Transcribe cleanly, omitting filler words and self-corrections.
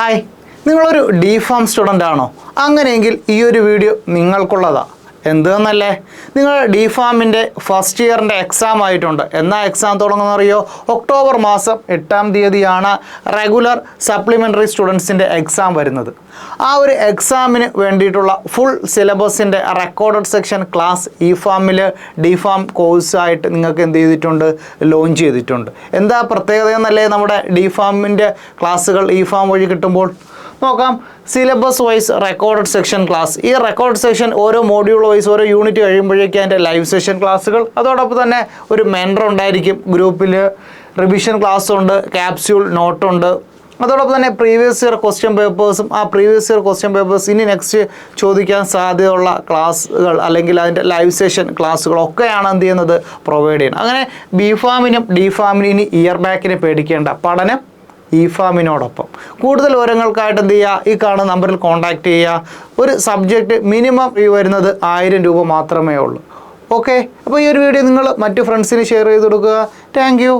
Hi, നിങ്ങളൊരു DPharm student ആണോ? അങ്ങനെയെങ്കിൽ ഈ ഒരു വീഡിയോ നിങ്ങൾക്കുള്ളതാണ്. എന്തെന്നല്ലേ, നിങ്ങൾ DPharmൻ്റെ ഫസ്റ്റ് ഇയറിൻ്റെ എക്സാം ആയിട്ടുണ്ട്. എന്നാ എക്സാം തുടങ്ങുന്നറിയോ? ഒക്ടോബർ മാസം 8-ാം തീയതിയാണ് റെഗുലർ സപ്ലിമെൻ്ററി സ്റ്റുഡൻസിൻ്റെ എക്സാം വരുന്നത്. ആ ഒരു എക്സാമിന് വേണ്ടിയിട്ടുള്ള ഫുൾ സിലബസിൻ്റെ റെക്കോർഡഡ് സെക്ഷൻ ക്ലാസ് DPharm കോഴ്സായിട്ട് നിങ്ങൾക്ക് എന്ത് ചെയ്തിട്ടുണ്ട്? ലോഞ്ച് ചെയ്തിട്ടുണ്ട്. എന്താ പ്രത്യേകത എന്നല്ലേ നമ്മുടെ DPharmൻ്റെ ക്ലാസ്സുകൾ DPharm വഴി കിട്ടുമ്പോൾ? നോക്കാം. Syllabus wise recorded section class. ഈ റെക്കോർഡ് സെക്ഷൻ ഓരോ മോഡ്യൂൾ വൈസ് ഓരോ യൂണിറ്റ് കഴിയുമ്പോഴേക്കും അതിൻ്റെ ലൈവ് സെഷൻ ക്ലാസ്സുകൾ, അതോടൊപ്പം തന്നെ ഒരു മെൻറ്റർ ഉണ്ടായിരിക്കും. ഗ്രൂപ്പിൽ റിവിഷൻ ക്ലാസ് ഉണ്ട്, ക്യാപ്സ്യൂൾ നോട്ടുണ്ട്, അതോടൊപ്പം തന്നെ പ്രീവിയസ് ഇയർ ക്വസ്റ്റ്യൻ പേപ്പേഴ്സും ആ പ്രീവിയസ് ഇയർ ക്വസ്റ്റ്യൻ പേപ്പേഴ്സ് ഇനി നെക്സ്റ്റ് ചോദിക്കാൻ സാധ്യതയുള്ള ക്ലാസ്സുകൾ അല്ലെങ്കിൽ അതിൻ്റെ ലൈവ് സെഷൻ ക്ലാസ്സുകളൊക്കെയാണ് എന്ത് ചെയ്യുന്നത്? പ്രൊവൈഡ് ചെയ്യുന്നത്. അങ്ങനെ DPharmനും ഇനി ഇയർ ബാക്കിന് പേടിക്കേണ്ട. പഠനം DPharmനോടൊപ്പം. കൂടുതൽ വിവരങ്ങൾക്കായിട്ട് എന്ത് ചെയ്യുക? ഈ കാണുന്ന നമ്പറിൽ കോൺടാക്റ്റ് ചെയ്യുക. ഒരു സബ്ജക്റ്റ് മിനിമം വരുന്നത് 1000 രൂപ മാത്രമേ ഉള്ളൂ. ഓക്കെ, അപ്പോൾ ഈ ഒരു വീഡിയോ നിങ്ങൾ മറ്റു ഫ്രണ്ട്സിന് ഷെയർ ചെയ്ത് കൊടുക്കുക. Thank you.